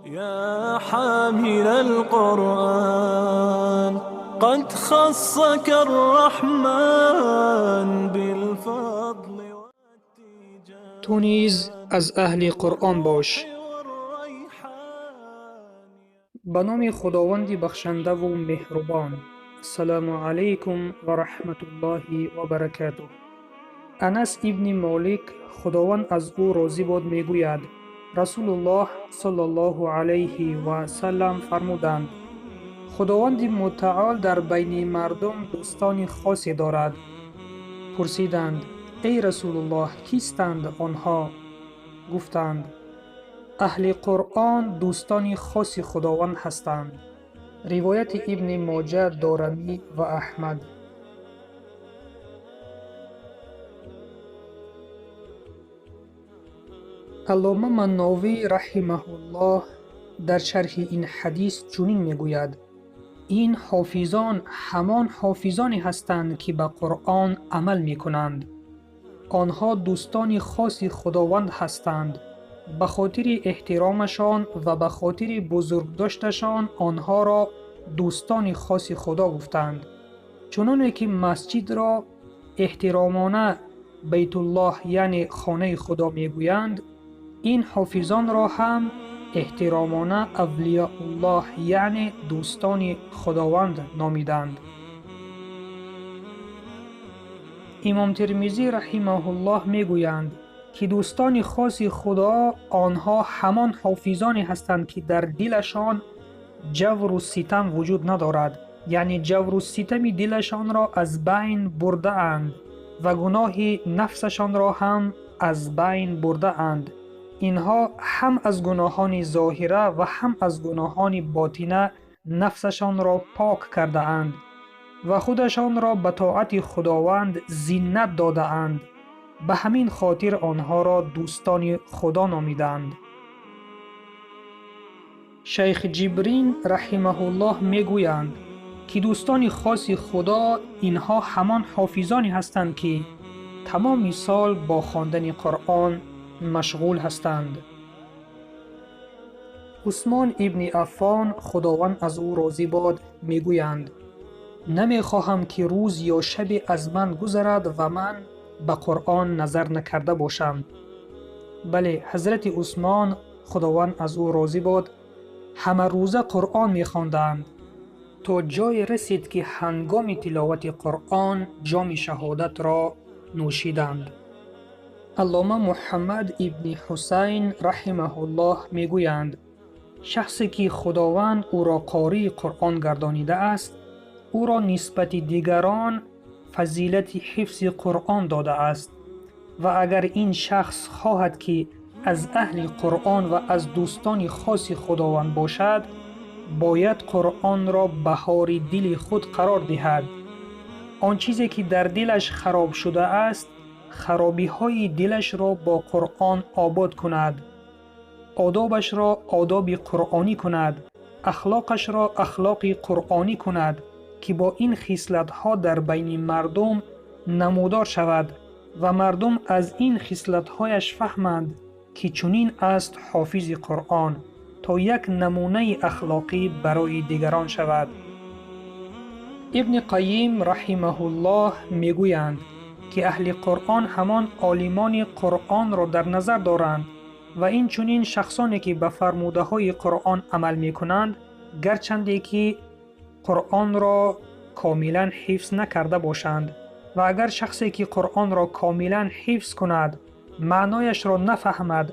يا حامل القرآن قد خصك الرحمن بالفضل والتيجان تو نیز از اهل قرآن باش. والريحان. به نام خداوند بخشنده و مهربان. السلام علیکم و رحمت الله و برکاته. انس ابن مالک خداوند از او راضی باد میگوید رسول الله صلی الله علیه و سلم فرمودند خداوند متعال در بین مردم دوستان خاصی دارد. پرسیدند ای رسول الله کیستند آنها؟ گفتند اهل قرآن دوستان خاص خداوند هستند. روایت ابن ماجه، دارمی و احمد. علامه مناوی رحمه الله در شرح این حدیث چنین میگوید این حافظان همان حافظانی هستند که به قرآن عمل می کنند. آنها دوستان خاص خداوند هستند. به خاطر احترامشان و به خاطر بزرگ داشتشان آنها را دوستان خاص خدا گفتند. چنانه که مسجد را احترامانه بیت الله یعنی خانه خدا می گویند، این حافظان را هم احترامانه اولیاء الله یعنی دوستان خداوند نامیدند. امام ترمذی رحمه الله می گویند که دوستان خاص خدا آنها همان حافظانی هستند که در دلشان جور و ستم وجود ندارد، یعنی جور و ستم دلشان را از بین برده اند و گناه نفسشان را هم از بین برده اند. اینها هم از گناهان ظاهره و هم از گناهان باطنه نفسشان را پاک کرده اند و خودشان را به طاعت خداوند زینت داده اند. به همین خاطر آنها را دوستان خدا نامیدند. شیخ جبرین رحمه الله می گویند که دوستان خاص خدا اینها همان حافظانی هستند که تمام سال با خواندن قرآن مشغول هستند. عثمان ابن عفان خداوند از او راضی باد می گویند نمی خواهم که روز یا شب از من گذرد و من به قرآن نظر نکرده باشم. بله، حضرت عثمان خداوند از او راضی باد همه روزه قرآن می خواندند تا جای رسید که هنگام تلاوت قرآن جام شهادت را نوشیدند. علامه محمد ابن حسین رحمه الله می گویند شخصی که خداوند او را قاری قرآن گردانیده است او را نسبت دیگران فضیلت حفظ قرآن داده است و اگر این شخص خواهد که از اهل قرآن و از دوستان خاص خداوند باشد باید قرآن را بهار دل خود قرار دهد. آن چیزی که در دلش خراب شده است خرابی های دلش را با قرآن آباد کند، آدابش را آداب قرآنی کند، اخلاقش را اخلاق قرآنی کند که با این خصلت ها در بین مردم نمودار شود و مردم از این خصلت هایش فهمند که چنین است حافظ قرآن تا یک نمونه اخلاقی برای دیگران شود. ابن قیم رحمه الله می گویند که اهل قرآن همان عالمان قرآن را در نظر دارند و این چنین شخصانی که به فرموده های قرآن عمل می کنند گرچند که قرآن را کاملا حفظ نکرده باشند و اگر شخصی که قرآن را کاملا حفظ کند معنایش را نفهمد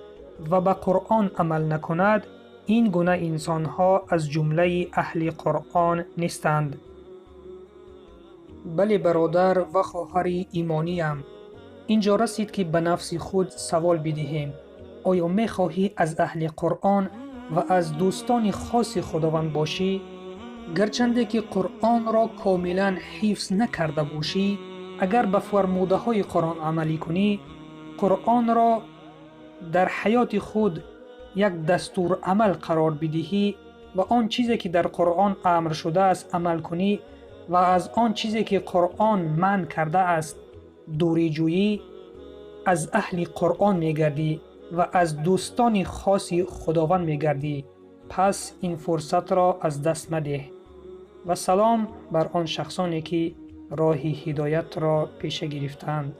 و به قرآن عمل نکند این گونه انسانها از جمله اهل قرآن نیستند. بله برادر و خواهر ایمانیم، اینجا رسید که به نفس خود سوال بدهیم آیا می خواهی از اهل قرآن و از دوستان خاص خداوند باشی؟ گرچنده که قرآن را کاملا حفظ نکرده باشی اگر به فرموده های قرآن عملی کنی قرآن را در حیات خود یک دستور عمل قرار بدهی و آن چیزی که در قرآن امر شده است عمل کنی و از آن چیزی که قرآن منع کرده است دوری جویی از اهل قرآن میگردی و از دوستان خاص خداوند میگردی. پس این فرصت را از دست مده. و سلام بر آن شخصانی که راه هدایت را پیش گرفتند.